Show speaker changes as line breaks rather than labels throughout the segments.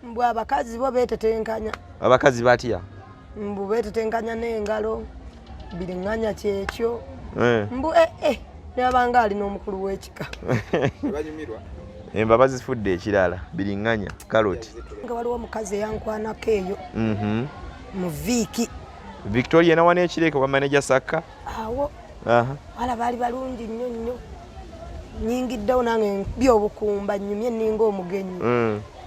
Mbu abakazi bo betetenkanya.
Abakazi batya?
Mbu betetenkanya n'engalo. Biriŋŋanya kyekyo. Mbu n'abanga alina omukulu w'ekika.
Banyumirwa.
Emba bazifudde ekirala biriŋŋanya karoti.
Nga waliwo omukazi eyankwanako eyo. Mu viiki.
Victoria na wane ekireke kwa manager Saka.
Awo. Wala bali balungi nnyo. Nyingiddewo nange by'obukumba nnyumye ninga omugenyi.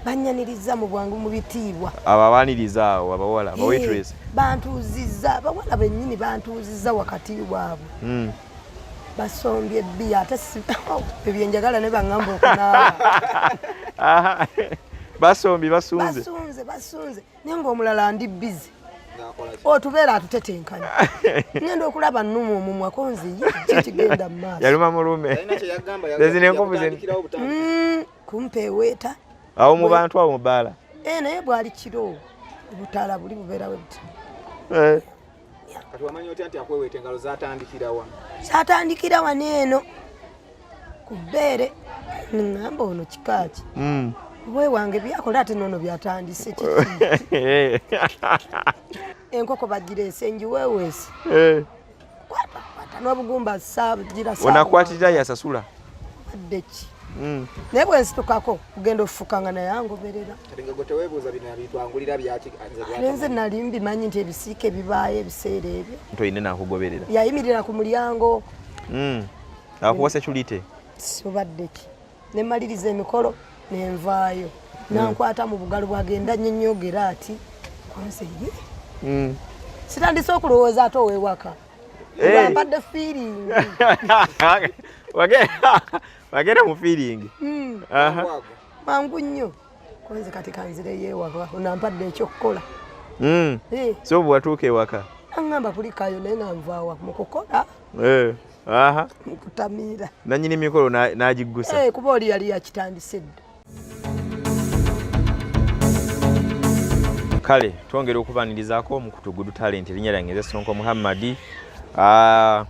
Banyaniriza mu bwangu mu bitiibwa.
Abawaniriza awo abawala waitress.
Bantuuzizza abawala bennyini bantuuzizza wakati waabwe. Basombye bbiya ate ebyenjagala ne baŋŋamba okunaaba. Basunze naye ng'omulala ndi bizi. Otubeera atutetenkanya. Ngenda okulaba nnuma omumwa konzi kikigenda mu maaso.
Yaluma mulume.
Kumpeeweeta.
Awo mu bantu awo mu bbaala.
Naye bwali kiro obutaala buli bubeerawo buti.
Kati wamanyi otya nti akweweeta engalo zaatandikira wa?
Zaatandikira wano eno ku bbeere. Ngamba ono kikaaki. Bwe wange byakola ate nono byatandise kiki. Enkoko bagireese njiweeweese. Kwata n'obugumba gira saa.
Onakwatira yasasula.
Adde ki? Naye bwe nsitukako kugenda ofufukanga naye angoberera.
Nga gwe teweebuuza bino bitwangulira byaki
nze nali mbimanyi nti ebisiika ebibaayo ebiseera ebyo.
Ntoyine nakugoberera.
Yayimirira ku mulyango.
Akuwa security.
Sobadde ki? Ne maliriza emikolo nenvaayo. Nankwata mu bugalo bwagenda nnyonyogera ati konse ye. Sitandise okulowooza ate ow'ewaka. Mpadde feeling.
Wagenda mu feeling.
Mangu nnyo. Konze kati kanzireyo ewaka onampadde ekyokukola.
So bwatuuka ewaka.
Aŋŋamba kulikayo naye nga nvaawa mu kukola. Mu kutamiira.
Nannyini mikolo n'agiggusa.
Kuba oli yali yakitandise dda.
Kale twongera okubanirizaako mu kutugudu talent erinnya lyange nze Sonko Muhammad.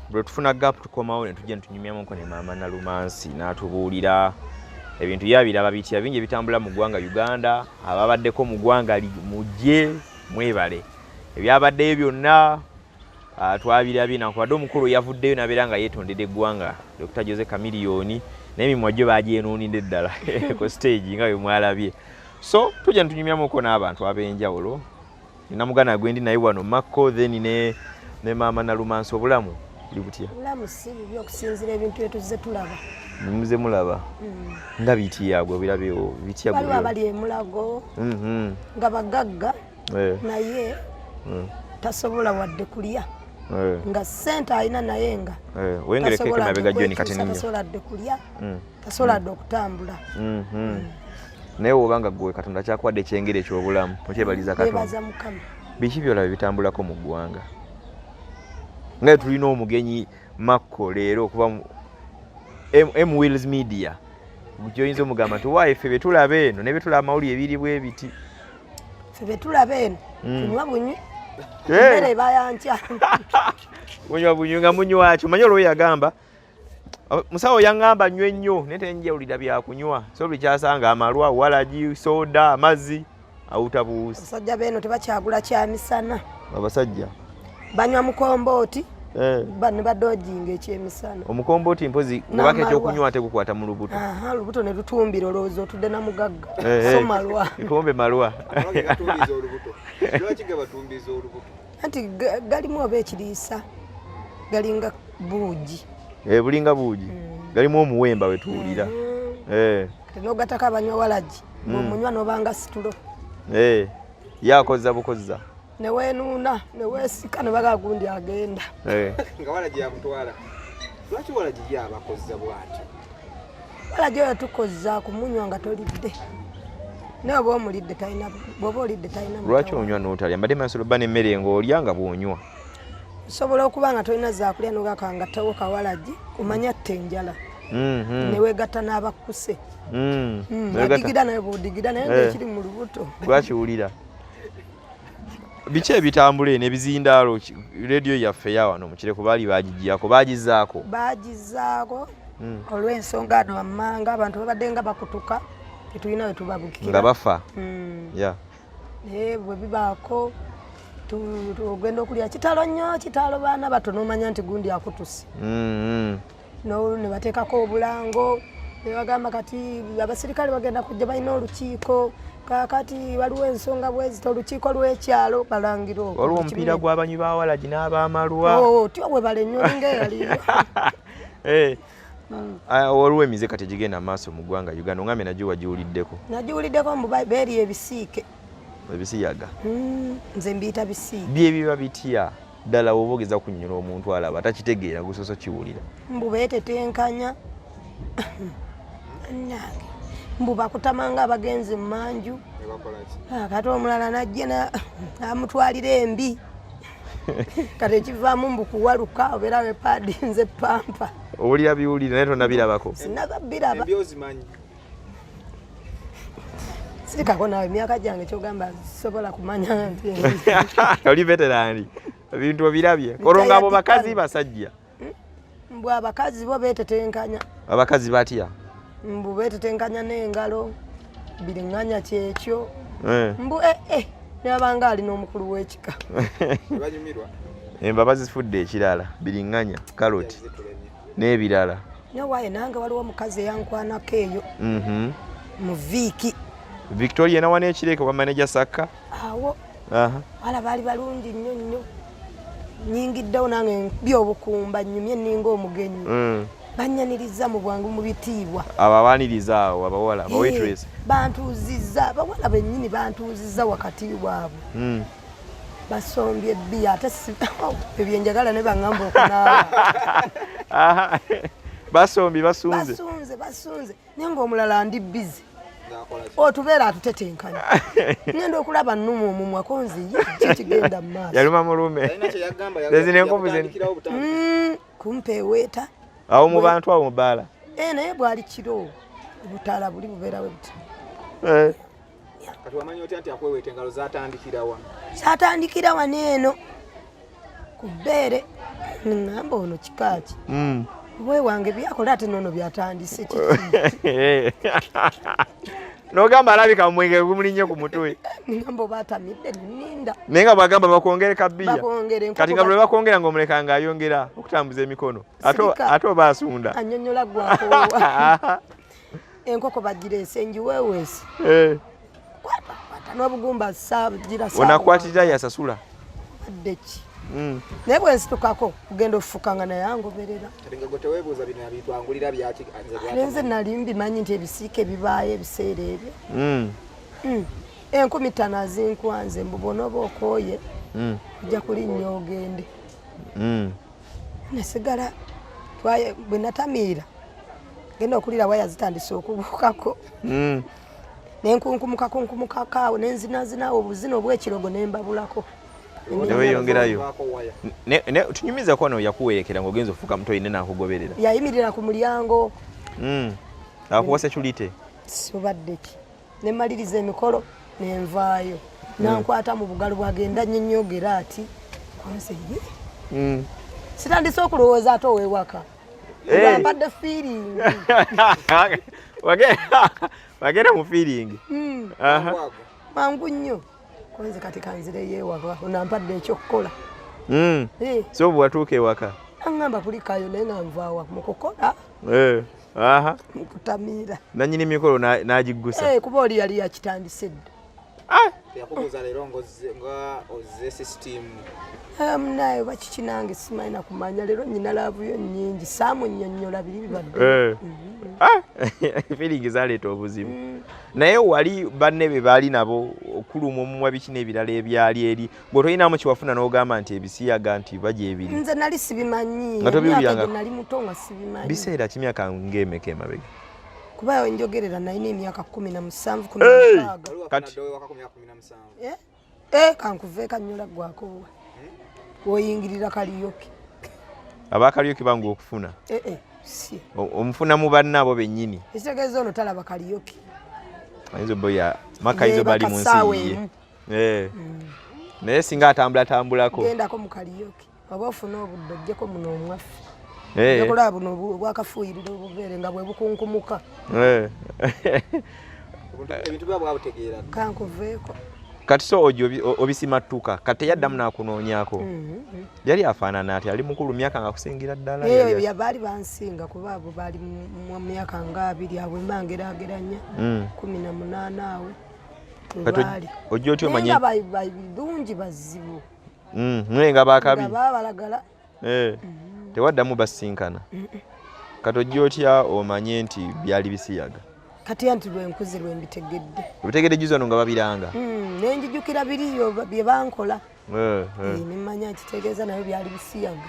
Bwe tufuna gap tukomawo ne tujja tunyumyamuko ne Maama Nalumansi n'atubuulira ebintu yabiraba bitya bingi ebitambula mu ggwanga Uganda, ababaddeko mu ggwanga mujje mwebale. Ebyabaddeyo byonna twabirabye nakubadde omukulu yavuddeyo n'abeera nga yeetondedde eggwanga Dr. Jose Chameleone n'emimwa gyo baagyenuunidde ddala ku stage nga bwe mwalabye. So tujja tunyumyamuko n'abantu ab'enjawulo. Namugana gwendi naye wano Mako then ne Maama Nalumansi obulamu buli butya?
Obulamu si bibi okusinzira ebintu etuzze tulaba.
Muze mulaba. Nga bitya gwe birabyewo bitya gwe.
Waliwo abali emulago. Nga bagagga. Naye tasobola wadde kulya. Nga ssente alina naye nga.
Wengerekeko mabega John Kateninya.
Tasobola dde kulya. Tasobola dde okutambula.
Naye obanga gwe Katonda kyakwadde ekyengere eky'obulamu okyebaliza Katonda.
Yebaza Mukama.
Biki byolaba bitambulako mu ggwanga? Nga tulina omugenyi Mako leero okuva M Wills Media. Mukyoyinza omugamba nti waaye ffe betulaba eno ne betulaba amawulire ebiri bwe biti.
Ffe betulaba eno tunywa bunywi. Mmere bayankya.
Munywa bunywi nga munywa ki? Omanyi olwo yagamba musawo yaŋŋamba nywe nnyo naye tenjawulira byakunywa. So buli kyasanga amalwa, walagi, soda, amazzi awutabuusi.
Abasajja beeno tebakyagula kya misana.
Abasajja
banywa mukombooti ne badojinga ekyemisana.
Omukombooti mpozi mubaka ekyokunywa ate gukwata mu lubuto.
Lubuto ne lutumbira olowooza otudde na mugagga. So malwa.
Kombe malwa.
Lwaki batumbiza olubuto?
Anti galimu oba ekiriisa galinga buugi.
Bulinga buugi. Galimu omuwemba we tuwulira.
N'ogatako abanywa walagi. Omunywa n'obanga situlo.
Yakozza bukozza.
Ne weenuuna ne weesika ne baga gundi agenda.
Nga walagi yamutwala. Lwaki walagi yabakozza bw'ati?
Walagi oyo tukozza kumunywa nga tolidde. Naye oba omulidde talina bw'oba olidde talina.
Lwaki onywa n'otalya? Mbadde masolo bba n'emmere ng'olya nga bw'onywa.
Osobola okuba nga tolina zaakulya n'ogakangattawo kawalagi kumanya tte enjala. Ne weegatta n'abakkuse. Adigira naye bw'odigira naye ng'ekiri mu lubuto.
Lwakiwulira. Biki ebitambula n'ebizindaalo radio yaffe ya wano Mukireko baali baagiggyako baagizaako
olw'ensonga ano wammanga abantu babadde nga bakutuka tetulina we tubabukira
nga bafa ya
naye bwe bibaako tugenda okulya kitalo nnyo kitalo baana bato n'omanya nti gundi akutuse ne bateekako obulango ne bagamba kati abasirikale bagenda kujja balina olukiiko kakati waliwo ensonga bwezita olukiiko lw'ekyalo balangira
olwo omupiira gw'abanywi b'awalagi n'ab'amalwa
tyo bwe balennyoli ng'eyaliyo
waliwo emize kati egigenda maaso mu ggwanga Uganda ongambe nagyo wagiwuliddeko
mu beeri ebisiike
ebisiyaga
nze mbiyita bisiike
byebiba bitya ddala woba ogeza kunnyonnyola omuntu alaba takitegeera gusoso kiwulira
mbu beetetenkanya nange mbu bakutamanga abagenzi mu manju kati omulala najja amutwalira embi kati ekivaamu mbu kuwaluka obeera wepaadinze pampa
owulira biwulira naye tonabirabako
sinababiraba sirikako nawe emyaka gyange kyogamba sobola kumanya nti
oli veterani ebintu obirabye kolonga abo bakazi basajja
mbu abakazi bo beetetenkanya
abakazi batya
mbu beetetenkanya n'engalo biriŋŋanya kyekyo mbu nabanga alina omukulu w'ekika
emba bazifudde ekirala biriŋŋanya karoti n'ebirala
naye nange waliwo omukazi eyankwanako eyo mu viiki
Victoria nawa n'ekireke kwa manager Saka
awo wala baali balungi nnyo nnyo nyingiddewo nange byobukumba nnyumye ninga omugenyi banyaniriza mu bwangu mu bitiibwa
ababaniriza awo abawala abawaitress
bantuuzizza abawala bennyini bantuuzizza wakati bwabwe basombye ebbiya ate ebyenjagala ne baŋŋamba okunaaba basunze naye ng'omulala ndi bizi otubeera atutetenkanya ngenda okulaba nnuma omumwa konziye kikigenda mu maaso
yaluma mulume
kumpa eweeta
awo mu bantu awo mu bbaala
naye bwali kiro obutaala buli bubeerawe buti
kati wamanya otya nti akweweeta engalo zatandikirawa
zatandikira wano eno ku bbeere ŋŋamba ono kikaaki bwe wange byakola ate nono byatandise kiki
n'ogamba alabika mu mwenge gumulinnye ku mutwe
ŋŋamba oba atamidde nninda
naye nga bwagamba bakwongere kabbiya
Bakwongere,
kati nga bwe bakwongera ng'omuleka ng'ayongera okutambuza emikono ate oba asunda
annyonnyola gwakoowa enkoko bagireese njiweeweesi kwata n'obugumba saagira
onakwatirira yasasula
adde ki naye bwe nsitukako kugenda ofufukanga naye angoberera
teweebuuza bino yabitwangulira byaki
nze nali mbimanyi nti ebisiike bibaayo ebiseera ebyo 15,000 azinkwanze mbu bona oba okooye ojja kulinnya ogende nesigala bwe natamiira genda okulira waya zitandise okubuukako nenkunkumukako awo nenzinazinawo obuzina obw'ekirogo nembabulako
neweyongerayo tunyumiza kuba yakuwerekera ng'ogenza ofuuka muto ine nakugoberera
yayimirira ku mulyango
akuwa security
sobadde ki nemaliriza emikolo nenvaayo nankwata mu bugalo bwagenda nnyonnyogera ati konseye sitandise okulowooza ate owewaka mpadde feeling
wagenda mu feeling
mangu nnyo konze kati kanzireyo ewaka onampadde ekyokukola
so bwe watuuka ewaka
aŋŋamba kulikayo naye nga nvaawa mu kukola mu kutamiira
nannyini mikolo n'agiggusa
kuba oli yali yakitandise dda
yakubuuza leero nga ozze system
munaye oba kiki nange simanyi na kumanya leero nnyina laavuyo nnyingi saamunnyonnyola biri bibadde
feeling zaleeta obuzibu naye wali banne be baali nabo okuluma omumwa biki n'ebirala ebyali eri ng'otolinamu kiwafuna n'ogamba nti ebisiyaga nti bajja ebiri
nze nali sibimanyi
nga tobiwuliranga
nali muto nga sibimanyi
biseera kimyaka ng'emeka emabega
kuba njogerera nalina emyaka 17 16
kati
kankuve kanyola gwakoowa woyingirira kaliyoki
abakalyoki bangu okufuna omufuna mu banne abo bennyini
ekitegeeza ono talaba kaliyoki
ayinza boya makaizo bali mu nsi ye naye singa atambulako
gendako mu kaliyoki oba ofuna obudde ojjeko muno omwaffe okulaba buno bwakafuuyirira obubeere nga bwe bukunkumuka
ebintu bya bwabutegeera
kankuveeko
kati so obisimattuka kati yaddamu n'akunoonyako yali afaanana ati ali mukulu myaka nga kusingira ddala
eyo baali bansinga kuba abo baali mu myaka nga 2 abwe mbangeraageranya 18 awe baali
ojja otyo omanye
bulungi bazibu
mwenga bakabi
babalagala
tewaddamu basinkana kati ojja otya omanye nti byali bisiyaga
kati anti lwenkuzi lwembitegedde
obitegedde juzi wano nga babiranga
nenjijukira biriyo bye bankola nimanya kitegeeza nayo byali bisiyaga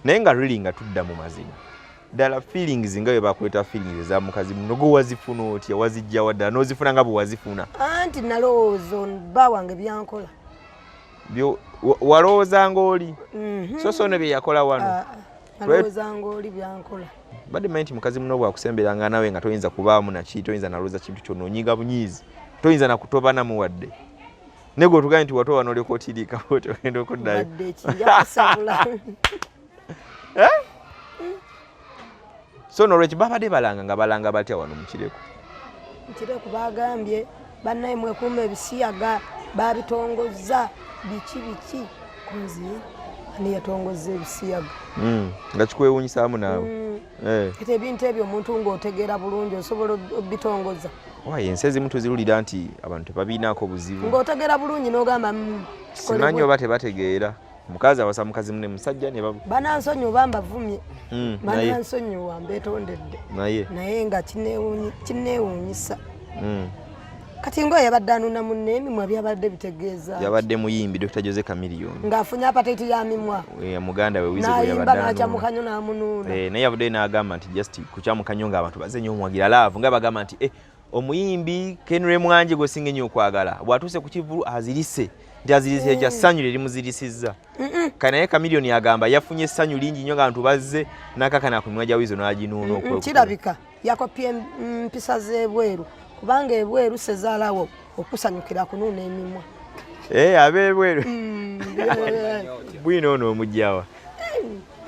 naye nga really nga tudda mu mazima ddala feelings nga bwe bakweta feelings eza mukazi munogo wazifuna otya wazijja waddala n'ozifuna nga bwe wazifuna
anti nalowooza bba wange byankola
walowooza ng'oli so ne bye yakola wano
nalowooza ng'oli byankola
badde manyi nti mukazi muno bwakusemberanga nawe nga toyinza kubaamu naki toyinza nalooza kintu kyonna onyiga bunyiizi toyinza nakutoba namubadde nego otugaye nti watoba noleka otirika oti ogenda okuddayo so nolwekyo babadde balanga nga balanga batya wano mukireku
bagambye bannaye mwekuuma ebisiyaga babitongozza biki kunzi ani yatongoza ebisiyaga
nga kikwewuunyisaamu naawe
kati ebintu ebyo omuntu ng'otegeera bulungi osobola obitongoza
ensi ezimu tuzirulira nti abantu tebabiinaako buzibu
ng'otegeera bulungi n'ogamba
simanyi oba tebategeera mukazi awasa mukazi mune musajja ne
banansonyi oba mbavumye banansonyiwa mbeetondedde naye nga kinneewuunyisa kati ngoye yabadde anuna munne emimwa byabadde bitegeeza
yabadde muyimbi Dr. Jose Chameleon
ng'afunye apatiti ya mimwa
muganda we wize bwe
yabadde n'akyamukanyo n'amunuuna
naye yabadde n'agamba nti just kukyamukanyo ng'abantu baze nnyo omwagira laavu nga bagamba nti omuyimbi Kenre Mwanje gwe singa ennyo okwagala bw'atuuse ku kivulu azirise nti azirise ekya ssanyu lye limuzirisizza kanaye Chameleon yagamba yafunye essanyu lingi nnyo ng'abantu bazze n'akakana ku mimwa gya wizo n'aginuuna
kirabika yakopye empisa z'ebweru kubanga ebweru sezaalawo okusanyukira kunuuna emimwa
ab'ebweru bwino ono omugjawa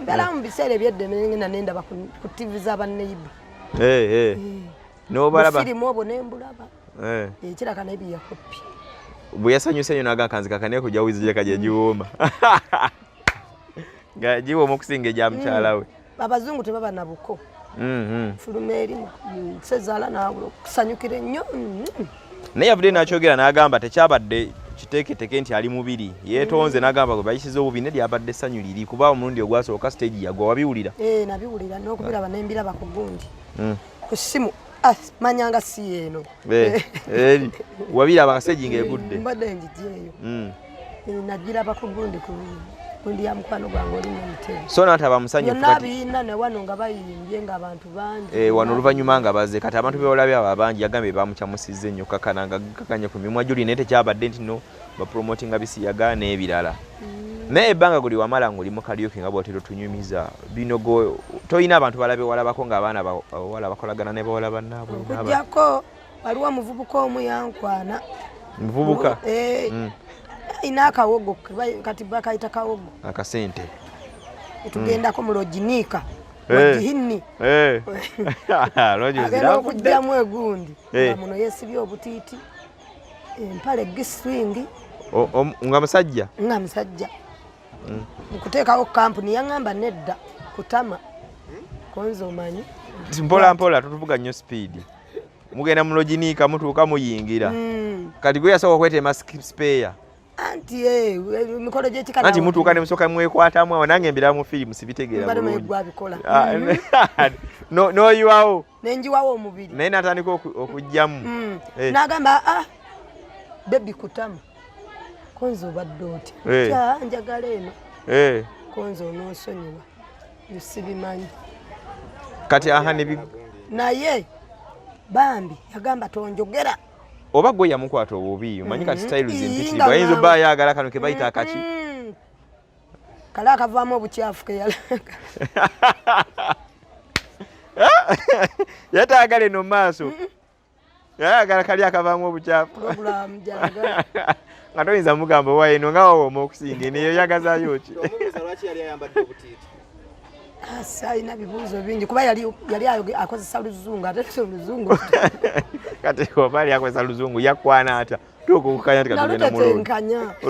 mbeera mu biseera ebyeddemenge nendaba ku TV z'abaneiba
n'obalaba
firimu obwo nembulaba ekiraka naye byeyakopye
bwe yasanyusa nnyo n'agakanzi kakane kujja wizi gye kajja giwooma nga giwooma okusinga egya mukyala we
abazungu tebaba na buko fuluma eri sezaala naabula okusanyukira ennyo
naye yavudde n'akyogera n'agamba tekyabadde kiteeketeke nti ali mubiri yeetonze n'agamba gwe bayisiza obubi ne lyabadde essanyu liri kuba omulundi ogwasooka stage yagwa wabiwulira
nabiwulira n'okubiraba nembiraba ku gundi ku ssimu manyanga si eno
eri wabiraba nga stage ng'egudde
mbadde ngijeeyo nagiraba ku gundi kundi ya mukwano gwange oli mumutego
so nataba musanyufu
yonna biina ne wano nga bayimbye ng'abantu bangi
wano oluvannyuma nga baze kati abantu beolabye abo abangi yagambye bamukyamusizza ennyo kakana nga kakanye ku mimwa gyuli naye tekyabadde nti no bapromotinga bisiyaga n'ebirala naye ebbanga guli wamala ng'olimu kalyoke nga bwotero tunyumiza binogo toyina abantu balabe walabako ng'abaana bawala bakolagana ne bawala bannaabwe
okujjako waliwo omuvubuka omu yankwana
muvubuka
ina akawogo kati bakayita kawogo
akasente
tugendako mu lojinika wajihini agenda okujjamu egundi nga muno yeesibye obutiiti empale giswingi
nga musajja
mukuteekawo kampuni yaŋŋamba nedda kutama konza omanyi
mpola mpola tutuvuga nnyo speedi mugenda mu lojinika mutuuka muyingira kati gwe yasooka okwetema spare
anti emikolo gyekikana
anti mutuuka ne musooka mwekwatamu awo nange mbira mu firimu sibitegeera bulungi n'oyiwawo
nenjiwawo omubiri
naye natandika okujjamu
n'agamba bebi kutama konza obadde otya njagala eno konza onoosonyiwa sibimanyi
kati
naye bambi yagamba tonjogera
oba gwe yamukwata obubi omanyi kati style zimpitirivu ayinza obba ayagala kano ke bayita akaki
kale akavaamu obukyafu keyalaga
yataagala eno mu maaso yayagala kali akavaamu obukyafu nga toyinza mugamba waeno nga wawooma okusinga neyo yagazaayo ki
Asayina bibuuzo bingi kuba yali akozesa Luzungu ate Luzungu
kati obali akozesa Luzungu yakwana ata tukukanya tikatugenda mu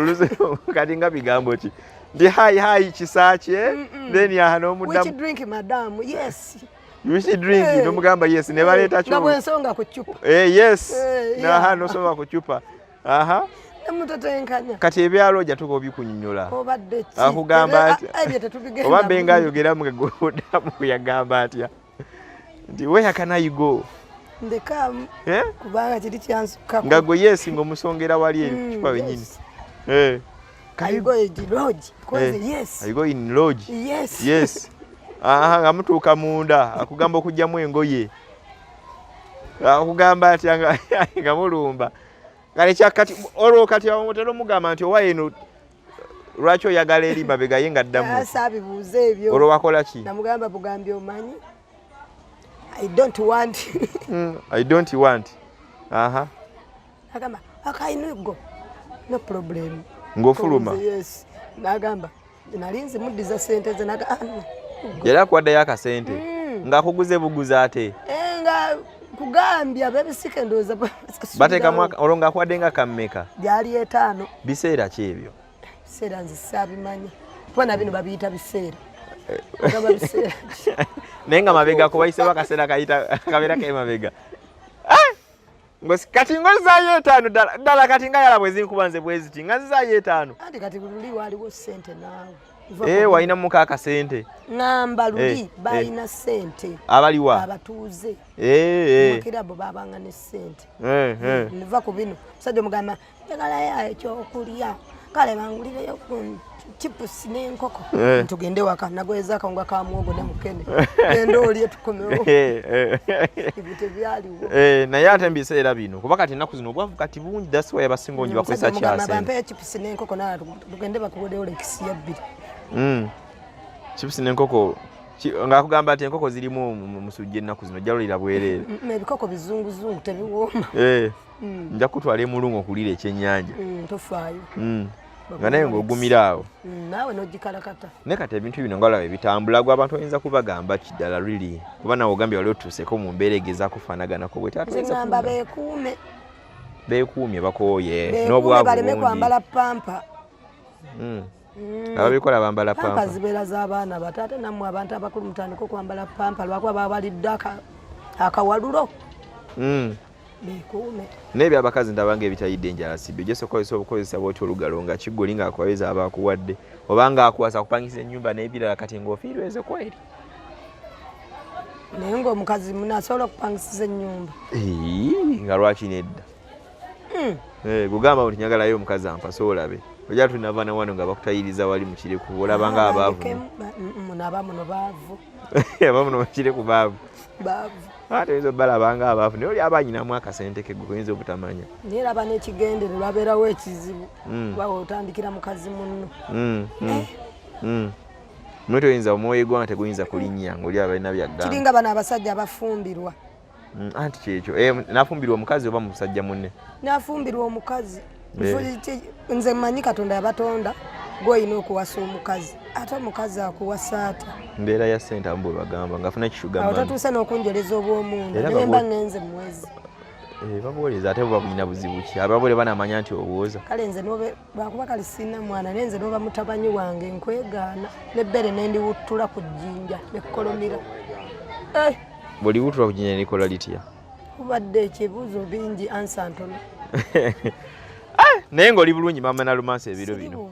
Luzungu kati nga bigambo ki ndi hai kisache then ya no mudamu
which drink madam yes
which drink no mugamba yes ne baleta
cyo ngabwe nsonga ku chupa
yes na hano songa ku chupa
mutatenkanya
kati ebyalo ja tuko bikunyonyola
obadde ki
akugamba ati
ebyo tetubigenda
oba benga yogera mu godamu yagamba atya ndi where can I go
ndeka kubanga kiri kyansuka
ngago yes ngo musongera wali chupa wenyini
I go in lodge because yes
I go in lodge
yes
ngamutuuka munda akugamba okujjamu engoye akugamba ati nga mulumba kale kyakati olwo kati omutero mugamba nti owa eno lwaki oyagala eri mabega ye nga ddamu
asabibuuze ebyo
olwo wakola ki
namugamba bugambye omanyi I don't want agamba akainigo no problem
ng'ofuluma
yes nagamba nalinzi muddiza sente ze
yali akwaddeyo akasente ng'akuguze buguzi ate
nga kugambya bebisike ndooza
bateekamu olwo ng'akwadde nga kammeka
gyali 5
biseera ki ebyo
biseera nze saabimanya kubona bino babiyita biseera ogamba biseera
naye nga mabega kubayisemu akaseera kabeera k'emabega kati ngozizaayo 5 ddala kati nga yala bwezinkuba nze bweziti nga zizaayo 5
anti kati luli waliwo sente naawe
walina muka akasente
ngamba luli balina sente
abaliwa
abatuuze mukirabo babanga ne sente niva ku bino musajja omugamba njagalayo ekyokulya kale bangulireyo chipusi n'enkoko tugende waka nagweza akawunga ka muwogo ne mukene genda olye tukomewo ebyo byaliwo
naye ate mbiseera bino kuba kati ennaku zino obwavu kati bungi that's why abasinga ongi bakozesa kyasente
bampe chipusi n'enkoko nala tugende bakuwodewo lekisi ya 2
chipusi n'enkoko ng'akugamba ati enkoko zirimu musujja ennaku zino jalolera bwereere
ebikoko bizunguzungu tebiwooma
nja kutwala emulungu okulira ekyennyanja
tofaayo
nga naye ng'ogumira awo
naawe n'ogikalakata
naye kati ebintu bino nga olaba ebitambula gwe abantu oyinza kubagamba kiddala liri kuba nawe ogambye wali otuuseeko mu mbeera egezaako kufaanaganako bwe
ngamba
beekuumye bakooye n'obwavu
baleme kwambala pampa
ababikola bambala pampa
zibeera z'abaana bato ate nammwe abantu abakulu mutandika okwambala pampa lwakuba babalidde akawalulo bekuume
n'ebyo abakazi ndabanga ebitayidde enjala sibyo gyesa okozesa obukozesa bwoti olugalo nga kiggoli ng'akwaweza abakuwadde oba ng'akuwasa kupangisa ennyumba n'ebirala kati ng'ofiirweze kweri
naye ng'omukazi munasobola okupangisiza ennyumba
nga lwaki nedda gugamba nti nyagalayo omukazi ampasa olabe ojja tunava na wano nga bakutayiriza wali mu kireku olabanga abaavu
abamuno baavu
abamuno mukireku baavu ate oyinza obalabanga abaavu naye oli aba nyinamu akasente ke guyinza obutamanya
naye laba n'ekigendere lwabeerawo ekizibu bawe otandikira mukazi munno
mwe toyinza omwoyo gwa nga teguyinza kulinnya ng'oli abalina byagamba
kiringa bano abasajja abafumbirwa
anti kyekyo nafumbirwa omukazi oba musajja munne
nafumbirwa omukazi nze mmanyi Katonda yabatonda gw'olina okuwasa omukazi ate omukazi akuwasa ata
mbeera ya ssente amu bwe bagamba ngafuna kishuga
otatuuse n'okunjoleza obw'omunda naye mba ngenze mwezi
babuwoleza ate buba bulina buzibu ki ababole banamanya nti obuwoza
kale nze lwakuba kali sina mwana naye nze n'oba mutabanyi wange nkwegaana n'ebbere nendiwuttula ku jjinja nekkolomira
bwoliwuttula ku jjinja nelikola litya
kubadde ekibuuzo bingi ansa ntono
naye ng'oli bulungi Maama Nalumansi ebiro bino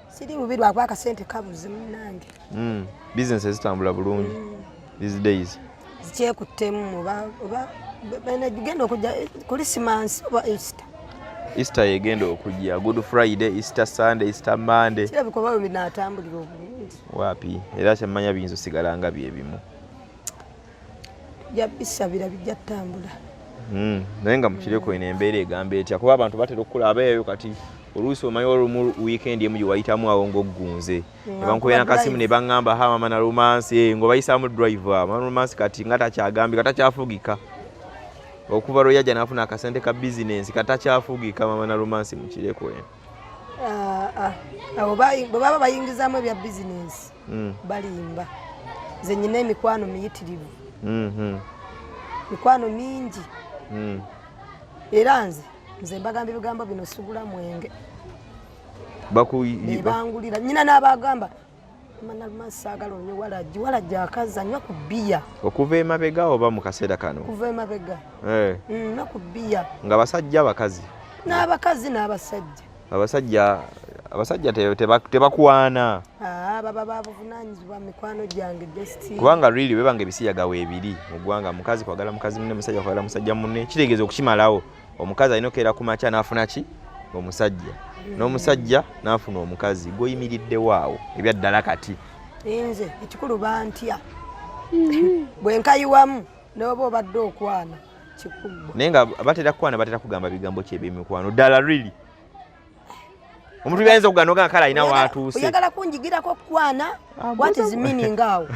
siri bubi lwakuba akasente kabuze munnange
bizinesi ezitambula bulungi these days
zikyekuttemu oba genda okujja Christmas oba
Easter yegenda okujja Good Friday Easter Sunday Easter Monday
kirabika oba binaatambulira obulungi
waapi era kyemmanya biyinza osigala nga byebimu
jabisabira bijja ttambula
naye nga mukireko eno embeera egamba etya kuba abantu batera okukula abeeyo kati oluusi omanyi olumu weekend emu gye wayitamu awo ng'oggunze ne bankubira nakasimu ne baŋŋamba Maama Nalumansi ng'obayisaamu driver Maama Nalumansi kati nga takyagambye katakyafugika okuva lwe yajja n'afuna akasente ka bizinensi katakyafugika Maama Nalumansi mukireko eno
abo baba bayingizamu ebya bizinesi balimba nze nyina emikwano miyitirivu mikwano mingi era nze mbagamba ebigambo bino sigula mwenge bangulira nyina n'abagamba Maama Nalumansi saagala onnyo walajji akazi anywa ku bbiya
okuva emabega oba mu kaseera kano
okuva emabega na ku bbiya
nga basajja abakazi n'abasajja abasajja tebakwana
baba babuvunaanyizibwa mikwano gyange just
kubanga really bebanga ebisiyaga weebiri mu ggwanga mukazi kwagala mukazi munne musajja kwagala musajja munne kitegeeza okukimalawo omukazi alina okeera ku makya n'afuna ki omusajja n'omusajja n'afuna omukazi gw'oyimiriddewo awo ebyaddala kati
nze ekikulu bantya bwe nkayiwamu n'oba obadde okwana kikulu
naye nga batera kukwana batera kugamba bigambo ki eby'emikwano ddala really omuntu byayinza okugana ogamba kale alina waatuuse
oyagala kunjigirako okukwana what is meaning awo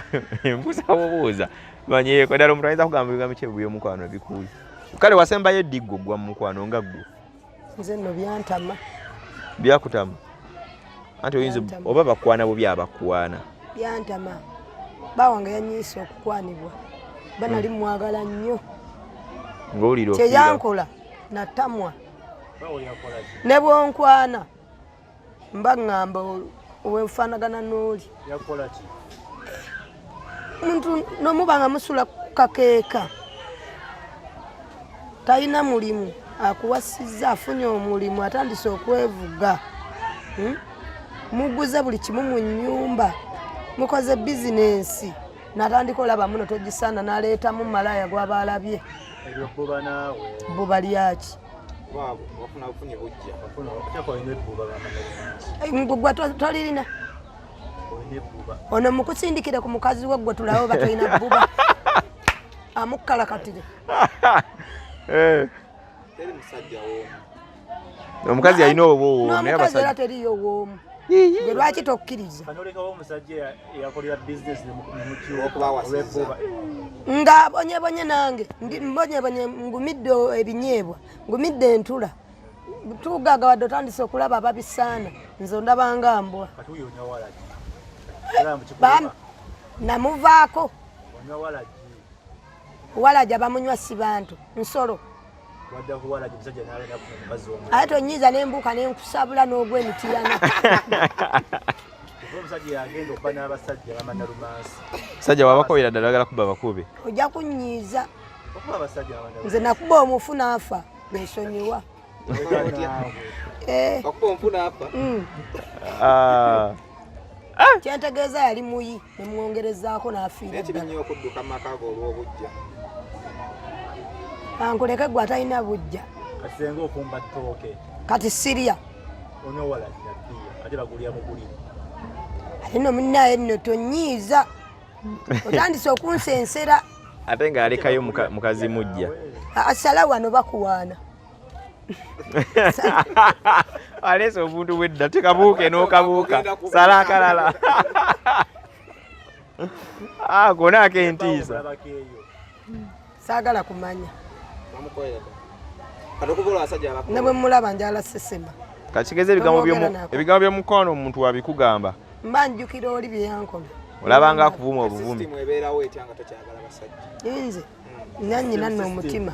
mbuuza manyeeko ddala omuntu ayinza kugamba bigambo ki eby'omukwano ebikuuyi kale wasembayo eddiggo gwa mu mukwano nga ggwe
nze nno byantama
byakutama anti oyinza oba bakwana bubi abakwana
byantama bawange yanyiisa okukwanibwa banali mwagala nnyo
ng'olira
kyeyankola natamwa ne bwonkwana mba ŋŋamba owenfaanagana n'oli muntu n'omuba nga musula ku kakeeka talina mulimu akuwasizza afunye omulimu atandise okwevuga muguze buli kimu mu nnyumba mukoze bizinensi natandika olaba muno togisaana n'aleetamu malaya gw'abaalabye bbuba lyaki gwe tolirina ono mukusindikire ku mukazi we gwe tulabe batolina bbuba amukkalakatire
omukazi alina obwomu naye
abasajja era teriyo obwomu gwe lwaki tokkiriza nga bonyebonye nange mbonyebonye ngumidde ebinyeebwa ngumidde entula tugaga wadde otandise okulaba ababisaana nze ondabanga mbwa namuvaako walajja bamunywa si bantu nsolo ate tonyiiza nembuuka nenkusabula n'ogw'emityana
sajja wabakobera ddala agala kuba bakube
ojja kunyiiza nze nakuba omufu n'afa bensonyiwa kyentegeeza yali muyi nemwongerezaako n'afiira ankuleke gwe atalina bujja kati sirya ate no munnaye nno tonyiiza otandise okunsensera
ate nga alekayo mukazi mujja
asala wano bakuwaana
aleese obuntu bwedda tekabuuke n'okabuuka sala akalala konaako entiisa
saagala kumanya ne bwe mulaba njala sesema
kakigeze ebigambo by'omukwano omuntu wabikugamba
mba njukira oli byeyankola
olabanga akuvuma obuvumi
nze nanyina nno omutima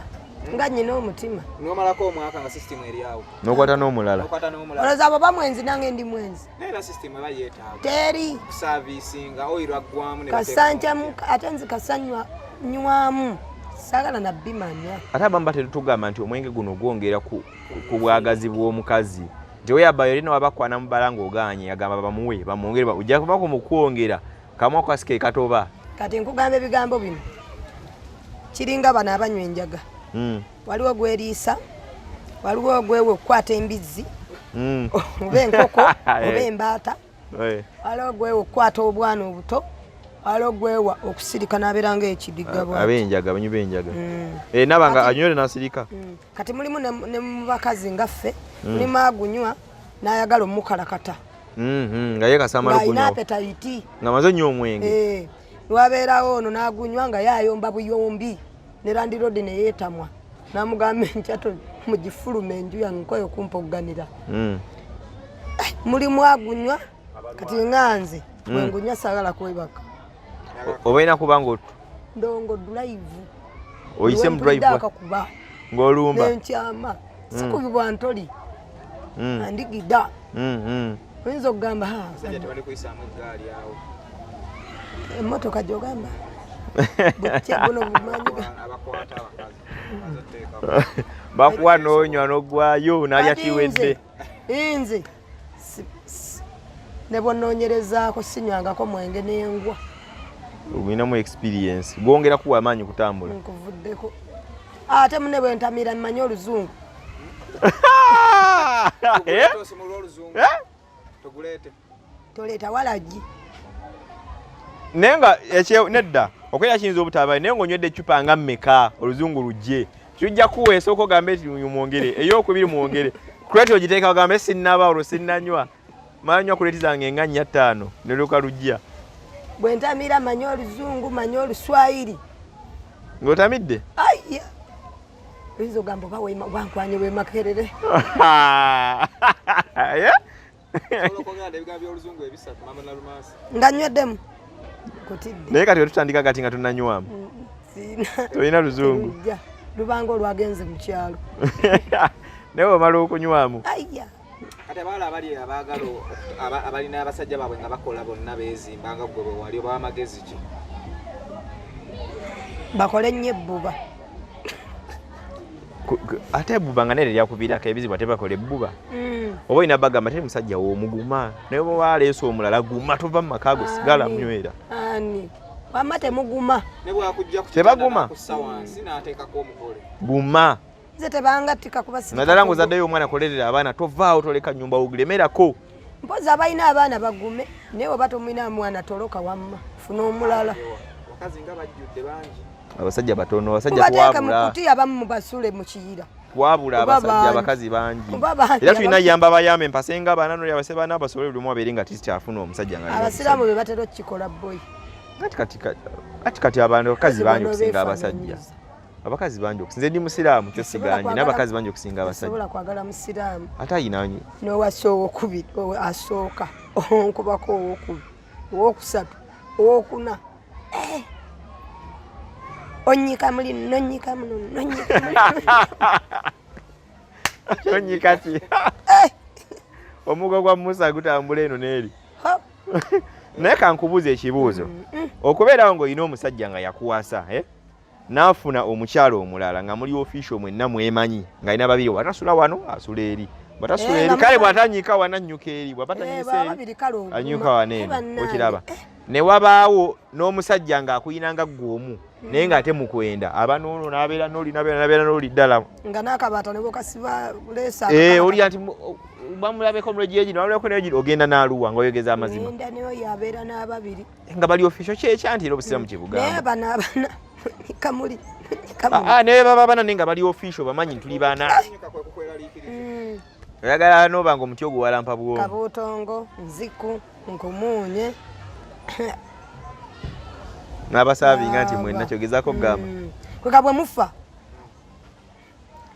nga nyina omutima
nomalako omwaka nga system eri awo
n'okwata n'omulala
olowooza abo bamwenzi nange ndi mwenzi
era system eba yeetaaga
teri
kusavisinga oyirwa ggwamu
kasanjamu ate nzi kasanywa nywamu saagala nabbimanya
ate abamu tetugamba nti omwenge guno gwongera ku bwagazi bw'omukazi nti weyabayo olina wabakwana mubala ng'oganye yagamba bamuwe bamwongere ojja kuvako mu kwongera kamu akasike katoba
kati nkugamba ebigambo bino kiringa bano abanywa enjaga waliwo gweriisa waliwo ogwewe okukwata embizzi oba enkoko oba embaata waliwo ogwewe okukwata obwana obuto waliwo ogwewa okusirika n'abeeranga ekidiga
abenjaga abanyi benjaga nabanga anywere n'asirika
kati mulimu ne mu bakazi ngaffe mulimu agunywa n'ayagala omukalakata
nga ye kasamala okunywa
ng'alina apetite
nga maze nnyo omwenge
lwabeerawo ono n'agunywa nga yayomba buyombi ne landirodi ne yeetamwa n'amugamba enkyato mugifuluma enju yange nkoye okumpoganira mulimu agunywa kati nganze bwengunywa sagala kwebaka
obaina kubanga
ndongo drive
oyise mu drive
akakuba
ng'olumba
nenkyama sikubibwa ntoli andigida oyinza okugamba emmotoka gyogamba
bakuwa n'onywa n'oggwayo n'alya kiwedde
nze ne bw'onoonyerezaako sinywangako mwenge n'engwa
olinamu experience gwongera kuwa amaanyi kutambula
nkuvuddeko ate mune bwe ntamira mmanyi oluzungu toleeta walagi
naye nga nedda okwera kiyinza obutabaye naye ng'onywedde eccupa nga mmeka oluzungu lujje kijja kuweesa okogambe nti mwongere ey'okubiri mwongere kuleti ogiteeka ogambe sinnaba olwo sinnanywa manywa kuleti zange nga 5 neluka lujja
bwe ntamira manyi oluzungu manyi oluswayiri
ng'otamidde
aya oyinza ogamba oba wankwanye wemakerere nga nywedemu kutidde
naye kati wetutandika kati nga tunanywamu tolina luzungu
lubanga olwagenze mu kyalo
naye omala okunywamu
aya
kati abaala abali abaagala abalina abasajja baabwe nga bakola bonna beezimba nga gwe bwe wali oba amagezi ki
bakole nnyo ebbuba
ate ebbuba nga nere lyakubirako ebizibu ate bakola ebbuba oba olina bagamba teri musajja woomuguma naye bwe baleese omulala guma tova mu maka go sigala munywera
ani wamma temuguma
ne bwakujja
tebaguma
kussa wansi n'ateekako omugole
guma
nze tebangattika kuba
naddala ng'ozaddeyo omwana kolerera abaana tovaawo toleka nnyumba wugiremerako
mpozi abalina abaana bagume naye oba tomulina mwana toloka wamma funa omulala
bakazi nga bajjudde bangi
abasajja batono abasajja
tubateeke
twabula
mukuti abamu mubasule mu kiyira
twabula abasajja abakazi bangi era tulina yamba bayambe mpasenga abaana noli abase baana basobole buli omu abeere nga tisikyafuna omusajja nga
abasiraamu be batera okukikola boyi
kati abakazi bangi okusinga abasajja abakazi bangi okusinga ndi musiraamu kyo siganye n'abakazi bangi okusinga abasajja
sobola kwagala musiraamu
ate ayina
n'owasa owokubiri asooka onkubako owokubiri owokusatu owokuna onyika muli nonyika muno nonyika
onyika ki omugo gwa Musa gutambula eno n'eri naye kankubuuza ekibuuzo okubeerawo ng'olina omusajja nga yakuwasa n'afuna omukyalo omulala nga muli ofiisi mwenna mwemanyi ng'alina babiri bwatasula wano asula eri bwatasula eri kale bw'atanyiika wana annyuka eri bw'abatanyisa eri anyuka wano eno okiraba ne wabaawo n'omusajja ng'akuyinanga ggw'omu naye ng'ate mukwenda aba n'ono n'abeera n'oli n'abeera n'oli ddala
nga n'akabaata ne bwokasiba leesa
oli anti bamulabeko mulejjeegi bamulabeko n'egiri ogenda n'aluwa ng'oyogeza amazima
enda neyo yabeera n'ababiri
nga bali ofiisyo kyekyanti era obusiramu kibugamba
naye bana kamuli
naye baba bana naye nga bali ofiisyo bamanyi ntuli baana oyagala n'oba nga omuti oguwalampa bwomu
kabuutongo nziku nkumuunye
n'abasaavinga nti mwenna kyogezaako kugamba
kweka bwe mufa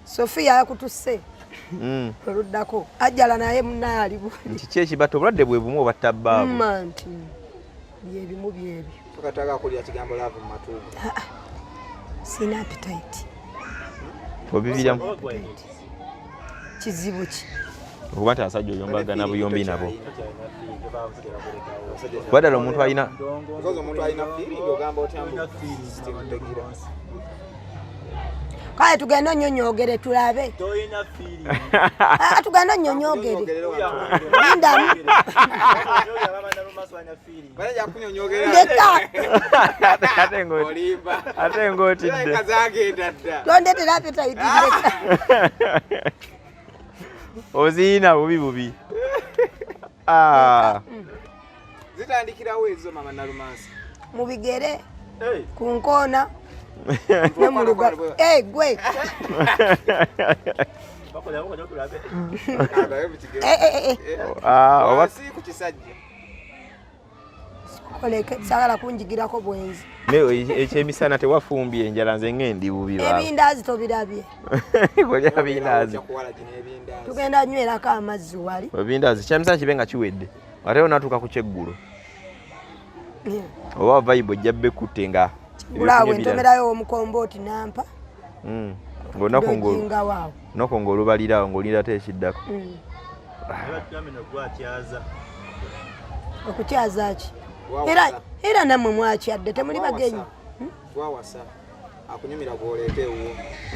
Sofiya yakutuse oluddako ajjala naye munaali
nti kyekibata obulwadde bwe bumu obatta bbaabo
nti byebimu byebyo
tukataga kulya kigambo laavu mu matuugo
sina appetite
obibiramu
kizibu ki
okuba nti abasajja oyombagana buyombi nabo wadala omuntu alina
kale tugenda onnyonyoogere tulabe tugenda onnyonyoogere lindamu
ate ng'otidde
tondetera appetite
oziina bubi
zitandikirawo ezo Maama Nalumansi
mu bigere ku nkoona ne mu luga gwe
ku kisajja
koleke sagala kunjigirako bwenzi
ekyemisana tewafumbye enjala nze ngendi bubi baba
ebindazi tobirabye
kolya bindazi
tugenda nywerako amazzi wali
ebindazi kyemisana kibe nga kiwedde ate onatuuka ku kyeggulo oba vayibu ojja bbe kutte nga
gulaawo entomerayo omukombooti nampa
nako ng'olubalirawo ng'olinda te ekiddako
okukyaza ki era nammwe mwakyadde temuli bagenyi
akunyumira gwoleetewo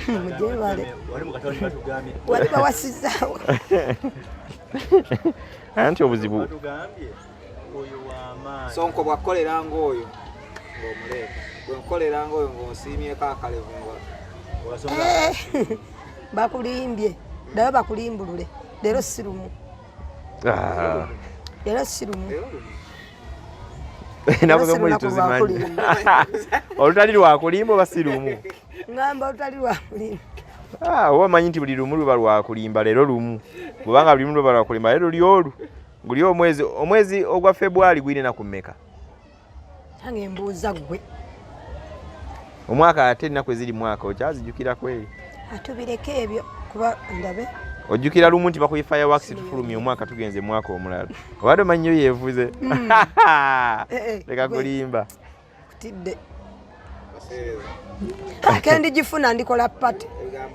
mujebale wali bawasizaawo
anti obuzibu
sonko bwakukoleranga oyo ng'omuleeta bwenkoleranga oyo ng'onsiimyeko akalevu
bakulimbye dawe bakulimbulule leero sirumu leero sirumu
olutali lwakulimba oba sirumu
ngamba olutali lwakulimba
oba manyi nti buli lumu luba lwakulimba leero lumu bwebanga buli lumu luba lwakulimba leero luli olu guli omwezi ogwa February gwine na kummeka
ange mbuuza gwe
omwaka ate ennaku eziri mwaka okyazijjukira kweri
atubireke ebyo kuba ndabe
ojjukira lumu nti bakuyi fireworks tufulumya omwaka tugenze mwaka omulala obadde omanyiyo yeevuze leka kulimba
kutidde kendigifuna ndikola pate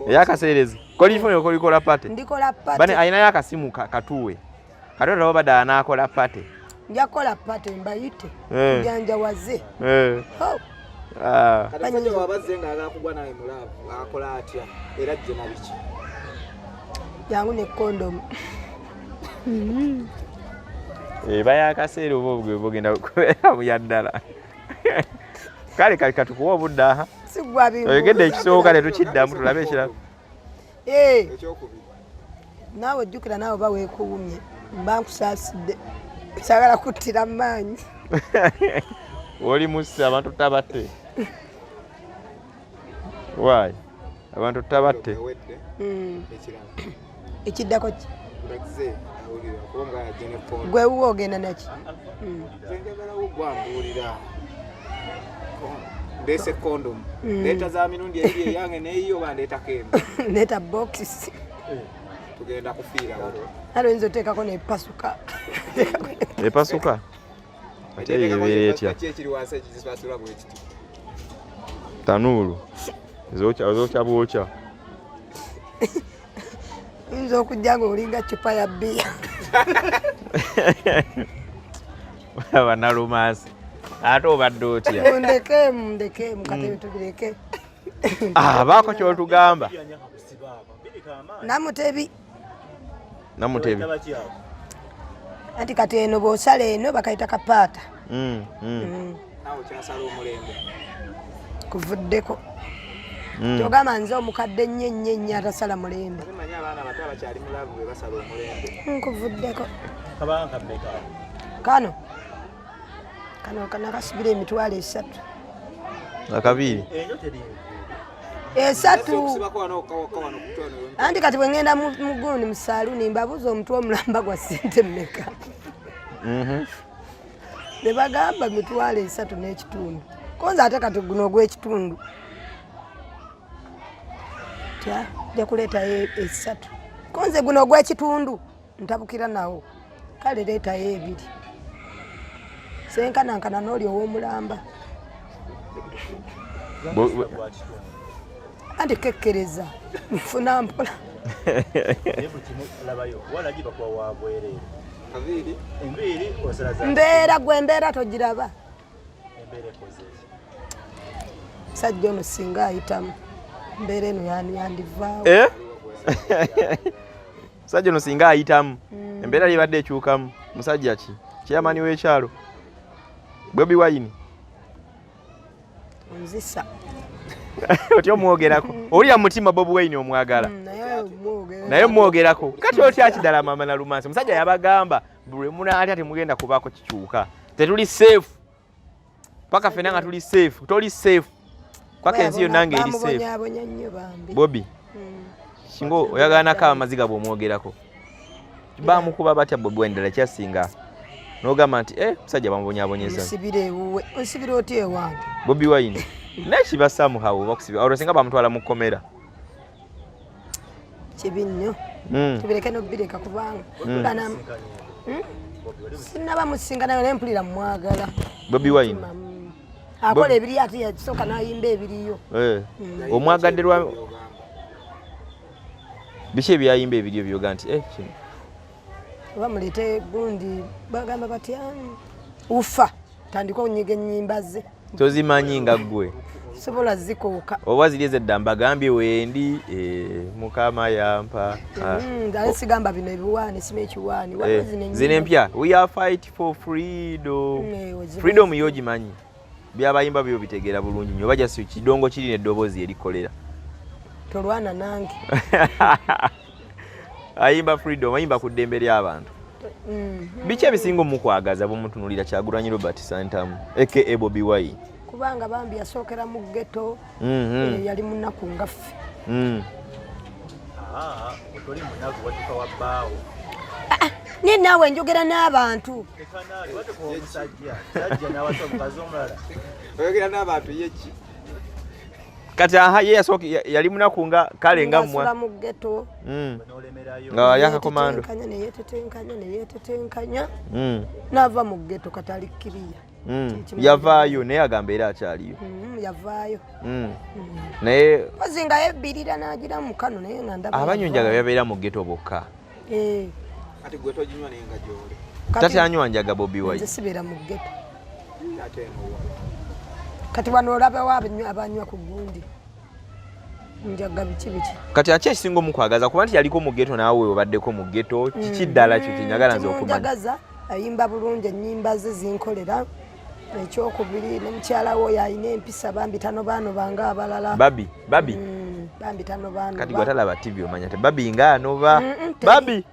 eyakaseerezi kolifuna okolikola pate
ndikola pate
bane ayinayo akasimu katuwe katonda nabo badde anaakola pate
njakola pate mbayite njanjawaze
kati wabazze nga agala kugwa naye mulaavu akola atya era ajje na biki
jangu ne kondomu
bayakaseera oba obugwe bugenda kubeera buyaddala kale katukuwa obudde aha oyogedde ekisooka tetukiddamu tulabe ekirala
naawe ojjukira naawe oba weekuwumye mba nkusaasidde sagala kuttira maanyi
oli musi abantu tabatte waayi abantu tabatte
ekiddako ki gwe wuwe ogenda naki
ndese kondomu leeta za mirundi ebiri eyange neeyo bandeetako emu
neeta bokisi
tugenda kufiira
alo yinza oteekako nepasuka
epasuka ate yebeera etya
ekiri wansi ekizisasula bwekiti
tanuulu ezokya bwokya
yinza okujja nga olinga cupa ya bbiya
Nalumansi ate obadde otya
ndekemu katebe tubireke
baako kyotugamba
namutebi anti kati eno bw'osala eno bakayita kapaata
nawe kyasala omulembe
kuvuddeko kyogamba nze omukadde nnyo atasala mulembe
manyi abaana bato abakyali mulaavu bwe basala omulembe
nkuvuddeko kano kanakasibira emitwalo 3
akabiri
3 anti kati bwe ngenda mugundi mu saaluuni mbabuuza omutwe omulamba gwa ssente mmeka ne bagamba mitwalo 3 n'ekitundu konza ate kati guno ogw'ekitundu nja kuleetayo 3 konze guno ogw'ekitundu ntabukira nawo kale leetayo 2 senkanankana n'oli ow'omulamba anti kekkereza nfuna mpola mbeera togiraba sajja ono singa ayitamu mbeera eno yandivaawo
musajja ono singa ayitamu embeera libadde ekyukamu musajja ki kyeyamani w'ekyalo Bobi Wine
nzisa
otyo omwogerako olya mutima Bobi Wine omwagala naye mwogerako kati otya kidala Maama Nalumansi musajja yabagamba buli munaalya temugenda kubaako kikyuka tetuli safe paka fena nga tuli safe toli safe paka ensi yonna nga eri safe Bobi singo oyagala nakaba amaziga bw'omwogerako bamukuba batya Bobi Wine ddala kyasinga n'ogamba nti musajja bamubonyaabonyeza
nsibire oti ewange
Bobi Wine nekibasa muhawo bakusiba olwo singa bamutwala mu kkomera
kibi nnyo tubireke nobireka kubanga sinaba musinga nayo nempulira mwagala
Bobi Wine
akola ebiri ate yakisooka n'ayimba ebiriyo
omwagadde lwa biki ebyayimba ebiriyo byoga nti kino
bamulete gundi bagamba batya ufa tandika onyiga ennyimba ze
tozimanyi nga ggwe
sobola zikooka
oba ziri ezedda mbagambye wendi mukama yampa
sigamba bino ebiwaani sima ekiwaani
zino empya we are fight for freedom freedom yo ogimanyi byabayimba byo bitegeera bulungi nnyo oba jasi kidongo kiri n'eddoboozi erikolera
tolwana nange
ayimba freedom ayimba ku ddembe ly'abantu biki ebisinga omukwagaza bwomutunulira Kyagulanyi Robert Santam aka Bobi Wine
kubanga bambi yasookera mu ghetto yali munaku nga ffe
otoli munaku watuka wa bbaawo
ni naawe njogera n'abantu
sajja n'awasa omukazi omulala
oyogera n'abantu yeki
kati ye yasooka yali munaku nga kale nga mmwe
mu ghetto
nga yakakomando
neyetetenkanya n'ava mu ghetto kati ali kiriya
yavaayo naye agamba era akyaliyo
yavaayo
naye
ozinga yebbirira n'agira mu kano naye nga ndaba
abanyonjaga byabeera mu ghetto bokka
ati gwe toginywa naye nga gy'oli
tati anywanjaga Bobi Wine
nze sibeera mu ghetto
ate eno
kati wano olabawo abanywa ku gundi njaga biki
kati aki ekisinga omukwagaza kuba nti yaliko mu ghetto naawe obaddeko mu ghetto kiki ddala kyo kyenyagala nze okumanya
njagaza ayimba bulungi ennyimba ze zinkolera ekyokubiri ne mukyala we oyo alina empisa bambi tanobaano banga abalala
babi
bambi tanobaano
kati gwatalaba TV omanya te babi nga anoba babi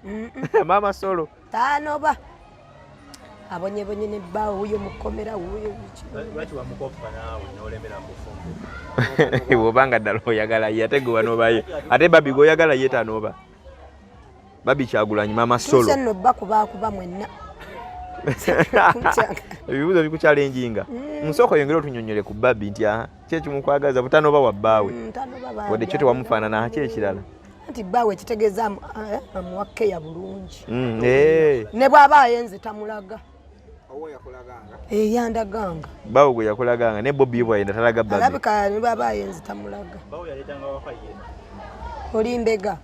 mama solo
tanoba abonyebonye ne bbaawo wuyo mukomera wuyo
lwaki wamukopa naawe n'olemera kufumbo
bw'obanga ddala oyagala ye ate gwe wanobaye ate babi gweoyagala ye tanoba babi Kyagulanyi mama solo
tuse nno bakuba mwenna
ebibuuzo bikukyalenjinga nsooka oyongere otunyonyole ku babi nti kyekimukwagaza butanoba wa bbaawe wadde kyo tewamufaanana ki ekirala
anti bbaawe kitegeeza amuwakke ya bulungi ne bw'aba ayenze tamulaga
owo yakulaganga
yandaganga
bbaawe gwe yakulaganga ne Bobi Wine talaga babi
alabika ne bw'aba ayenze tamulaga
bawo yaletanga waka ye
oli mbega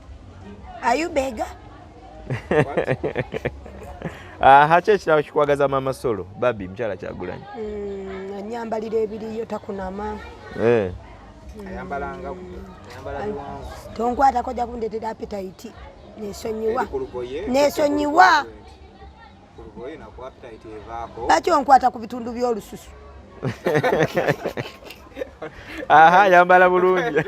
ayubega
ki ekirala kikwagaza mama solo babi mukyala Kyagulanyi
anyambalira ebiriyo takunama
ayambalanga
tonkwatako ja kundetera appetite nesonyiwa lwaki onkwata ku bitundu by'olususu
ayambala bulungi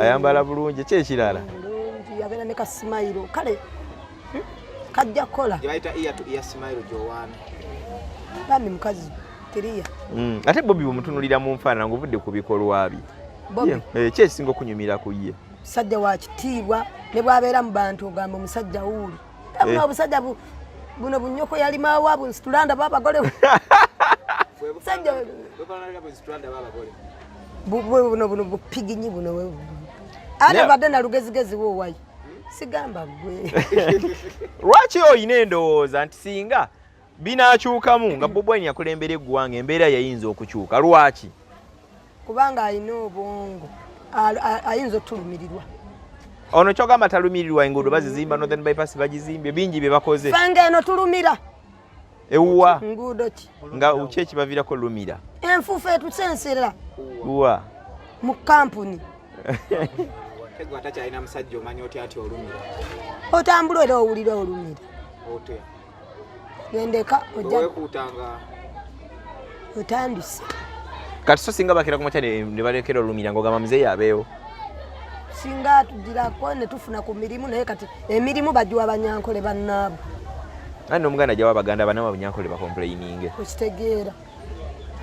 ayambala bulungi ki ekirala
yabeera ne kasimayiro kale kajja kukola
gyebayita iya simayiro gyowaana
bambi mukazi teriya
ate Bobi bwemutunulira mu nfaanana ng'ovudde ku bikolwa bye ki ekisinga okunyumira ku ye
musajja wa kitiibwa ne bw'abeera mu bantu ogamba omusajja wuuli abuna obusajja buno bunyoko yalimawa bunsitulanda babagole musajja buno bupiginyi buno ate badde na lugezigezi wowayi sigamba gwe
lwaki oyina endowooza nti singa binaakyukamu nga Bobi Wine yakulembera eggwanga embeera yayinza okukyuka lwaki
kubanga alina obwongo ayinza otulumirirwa
ono kyogamba talumirirwa enguudo bazizimba Northern Bypass bagizimbye bingi bye bakoze
fanga eno tulumira
ewuwa
nguudo ki
nga ki ekibaviirako lumira
enfuufu etusensera
uwa
mu kampuni
egwa takyalina musajja omanya otya ati olumira
otambula era owulira olumira
otya
gendeka
owekuutanga
otandise
kati so singa bakira ku makya ne balekera olumira ng'ogamba muzeeyi abeewo
singa tugirako ne tufuna ku mirimu naye kati emirimu bagiwa banyankole bannaabo
ani n'omuganda gyawa abaganda bannaabo abanyankole bakomplaininge
okitegeera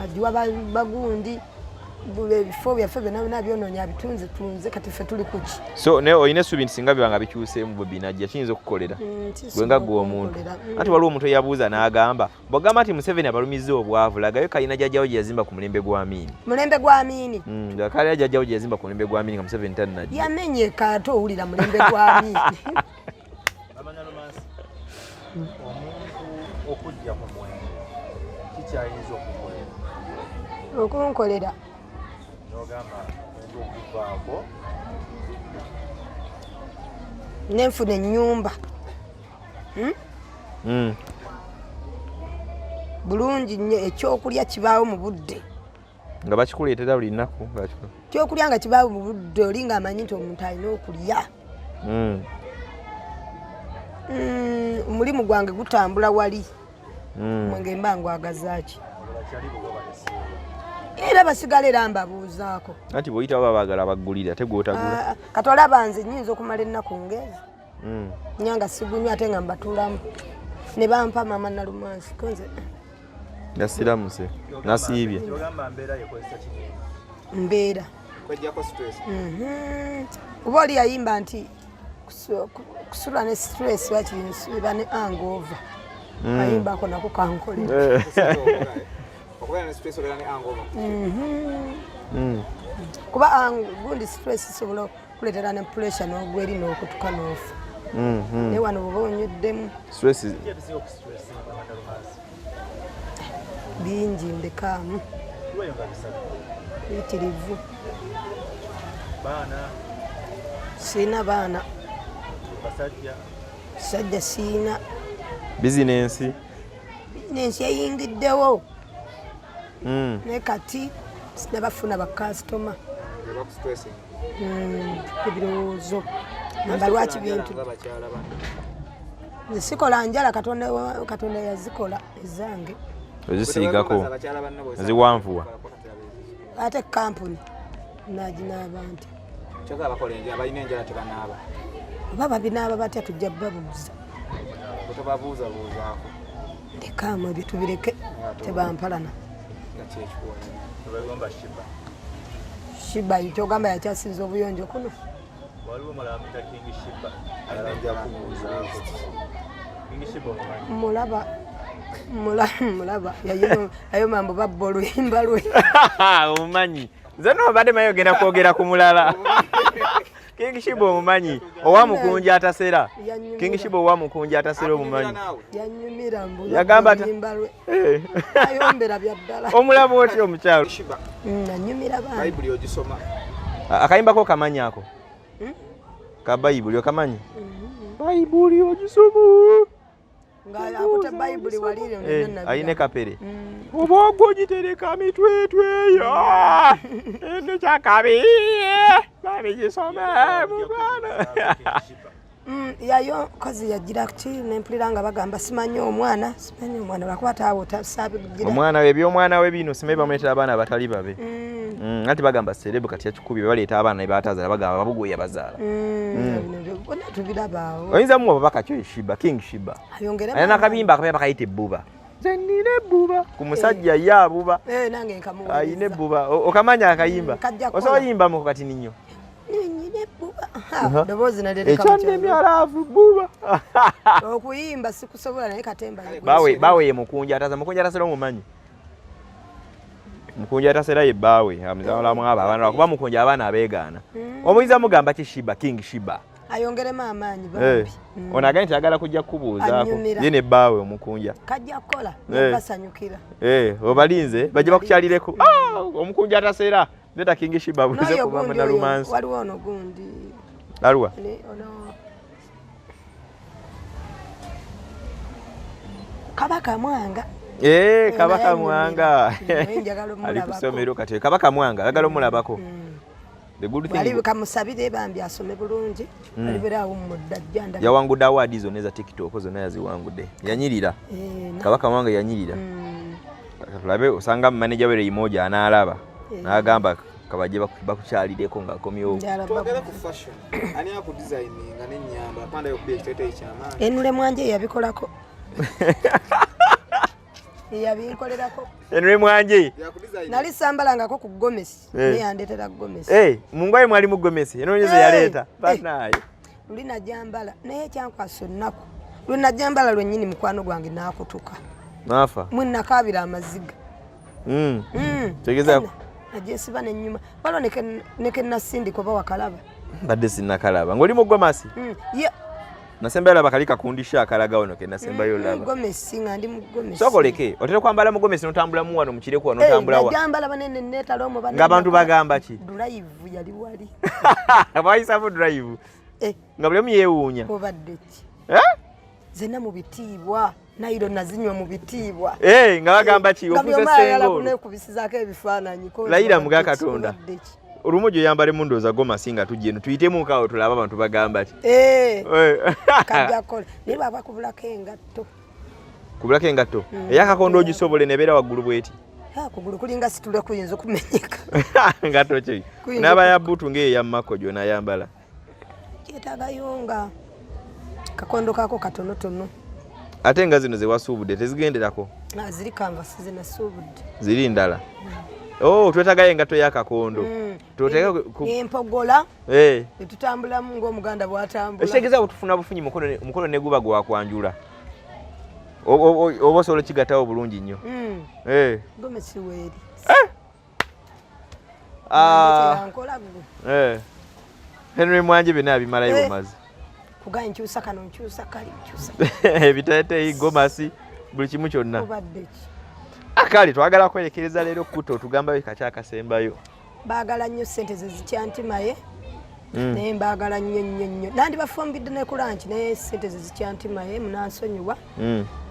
agiwa bagundi bule bifo byaffe byonna byononya bitunze kati ffe tuli kuki.
So ne oyina essuubi nti singa bibanga bikyuseemu Bobi najja kiyinza okukolera gwe nga gwe omuntu anti waliwo omuntu eyabuuza n'agamba bw'ogamba nti Museveni abalumizza obwavu lagayo kalina jjajjawo gye yazimba ku mulembe gwa Amiini.
Mulembe gwa Amiini
kalina jjajjawo gye yazimba ku mulembe gwa Amiini nga Museveni tannajja
yamenyeka ate owulira mulembe gwa Amiini.
Maama Nalumansi, omuntu okujja ku mwenge kikyayinza okukolera
okunkolera
n'ogamba enda okuvaako
nenfuna ennyumba bulungi nnyo ekyokulya kibaawo mu budde
nga bakikuleetera buli nnaku
ekyokulya nga kibaawo mu budde oli ng'amanyi nti omuntu alina okulya. Omulimu gwange gutambula wali mwenge mba ngwagazaaki era basigala era mbabuuzaako
anti bw'oyitawo babaagala baggulira tegwotagula
kati olaba nze nnyinza okumala ennaku ngezi nyanga sigunywa ate nga mbatuulamu ne bampa Maama Nalumansi konze
nasiramuse nasiibye
mbeera
kwejjako stress.
oba oli yayimba nti kusula ne stress wakiriba ne hangover ayimbako nako kankolera
okubeera ne stress obeera ne hangover.
kuba gundi stress isobola okuleetera ne pressure n'ogweri n'okutuka n'ofa naye wano bwoba onyweddemu
stress
bingi ndekaamu bitirivu siina baana sajja siina
bizinensi
eyingiddewo naye kati sinabafuna bakasitoma ebirowoozo namba lwaki bintu sikola njala katonda yazikola ezange
ozisiigako ziwanvuwa
ate kampuni naginaaba nti oba babinaaba batya tujja babuuza ndekaamu ebyo tubireke tebampalana. Shiba kyogamba yakyasinza obuyonjo kuno mulaba ayo mambo babba oluyimba lwe
omumanyi nze nobadde maye ogenda kwogera ku mulala King Shiba omumanyi owamukunja atasera King Shiba owamukunja atasera omumanyi
yanyumira mbu
yagamba
ayombera byaddala
omulaba oti omukyalo
nanyumira bana
Bible ogisoma
akayimbako kamanyi ako ka Bible okamanyi Bible ogisoma
nga akuta Bible walire nonna
ayine kapere obwogwo gitereka mitwetwe yo eno kyakabi babigisoma mugwana
yayo kozi yagira ki nempulira nga bagamba simanyi omwana lwakwata abo tasabigira
omwana we by'omwana we bino simaye bamuleetera abaana abatali babe ati bagamba serebu kati yakikubi baleeta abaana ne batazala bagamba babugoye yabazaala
tubirabaawo
oyinza muwa babaka kyo Shiba King Shiba ayina akabimba akapya bakayita ebbuba zenina ebbuba ku musajja ye abuba
nange nkamuwa
ayina ebbuba okamanya akayimba osobola yimbamu kati ninyo ekyannemyalaavu bbuba
okuyimba sikusobola naye katemba
bawe ye mukunja ataza mukunja atasera omumanyi mukunja atasera ye baawe amuzalamu abo abaana kuba mukunja abaana abeegaana omuyinza mugamba ki Shiba King Shiba
ayongeremu amaanyi bambi
ono agani tyagala kujja kukubuuzaako ye ne baawe omukunja
kajja kukola nebasanyukira
obalinze bajja bakukyalireko omukunja atasera leta King Shiba buze ku Maama Nalumansi
waliwo ono gundi
alwa
Kabaka Mwanga
Kabaka Mwanga ali ku ssomero kati Kabaka Mwanga ayagala omulabako the good thing
ali kamusabire bambi asome bulungi aliberawo mudajjanda
yawangudde awards zonna eza TikTok zonna yaziwangudde yanyirira Kabaka Mwanga yanyirira tulabe osanga manager we Imoja anaalaba n'agamba kabaje bakukyalireko ng'akomyewo
twogera ku fashion ani aku designing n'ennyamba apanda yo kubye ekiteeteeyi ky'amaanyi
Enule Mwanje yabikolako yabinkolerako
enwe mwanje
nali sambalangako ku gomesi naye yandetera gomesi
mungwaye mwali mu gomesi eno nyezo yaleeta banaye
luli najambala naye kyankwasa onnaku luli najambala lwennyini mukwano gwange nakutuka
nafa
mwenakabira amaziga
tegeza
najesiba nenyuma walo neke nasindika oba wakalaba
badde sinakalaba ng'oli mu gomasi nasembera bakalika kundisha akalaga ono ke nasemba yo laba
gomesi nga ndi mu gomesi
sokoleke otera kwambala mu gomesi notambula mu wano mukire ku wano tambula wa
najambala banene neta lomo banene
ng'abantu bagamba ki
drive yali wali
abayisa mu drive nga buli omu yeewuunya
obadde ki zena mu bitiibwa nairo nazinywa mu bitiibwa
nga bagamba ki ofuuse sengo
nekubisizaako ebifaananyi
layira muga Katonda olumojo yambale mundo za goma singa tujenu tuyitemu kawo tulaba abantu bagamba ati
kajja kola ne baba kubulako engatto
eyakakondo ogisobole nebeera waggulu bweti
kugulu kulinga situle kuyinza okumenyeka
ngatto ki n'aba ya butu ng'eya mako gyona yambala
kyetagayonga kakondo kako katonotono
ate nga zino zewasuubudde tezigenderako
ziri kanvasi zinasuubudde
ziri ndala twetagayo engatto y'akakondo
empogola netutambulamu ng'omuganda bw'atambula
ekitegeeza bwetufuna bufunyi mukono ne guba gwakwanjula oba osobola kigattawo bulungi nnyo
gomesi weeri
Henry Mwanje byonna abimalayo bumazi
kugaye nkyusa kano nkyusa kali nkyusa
ebiteeteeyi gomasi buli kimu kyonna akali twagala kwerekereza leero kuto otugambayo kakyakasembayo
baagala nnyo ssente ze zikyantimaye naye mbaagala nnyo nandi bafumbidde ne ku lanki naye ssente ze zikyantimaye munansonyiwa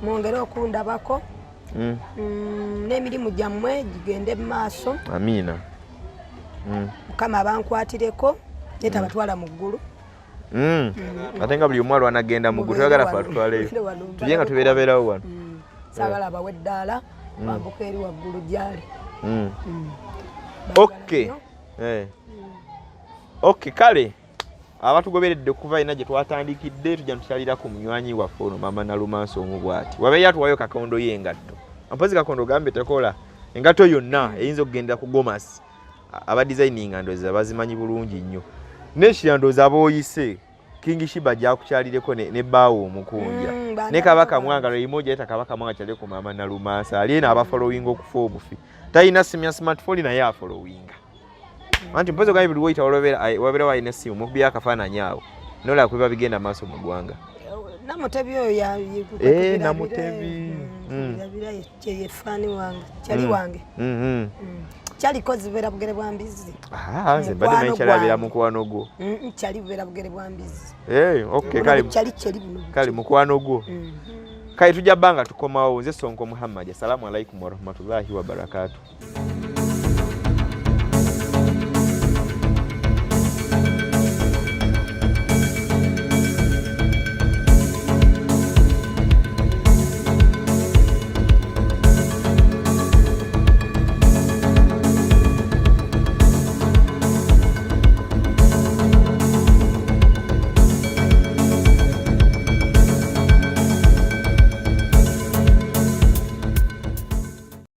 mwongere okundabako n'emirimu gyammwe gigende mu maaso
amiina
mukama abankwatireko naye tabatwala mu ggulu
ate nga buli omu alwanagenda mu ggulu toyagala fe atutwaleyo tujye nga tubeerabeerawo wano
saagala abawe eddaala bambuka eri waggulu gyali
okay kale abatugoberedde okuva ina gye twatandikidde tujja tukyalira ku munywanyi waffe ono Maama Nalumansi omu bw'ati wabeeyo atuwayo kakondo y'engatto mpozi kakondo gambe tekola engatto yonna eyinza okugenda ku gomasi abadesigninga ndowooza bazimanyi bulungi nnyo n'ekirandooza abooyise King Shiba gyakukyalireko ne bbaawo omukunja ne kabaka mwanga lwe imoja yeta kabaka mwanga kyali ku Maama Nalumansi ali ena abafollowing okufa obufi talina simu ya smartphone naye afollowinga anti mpozi ogambe buli woyita wabeera walina essimu mukubira akafaananyi awo nola kubiba bigenda maaso mu ggwanga
namutebi oyo
namutebi
yefaani wange kyali wange kyaliko zibeera bugere bwa mbizi
nze mbadde naye kyalabeera mukwano gwo
kyali bubeera bugere bwa mbizi
kale mukwano gwo kale tujja bbanga tukomawo nze Sonko Muhammad assalamu alaikum warahmatullahi wabarakatuh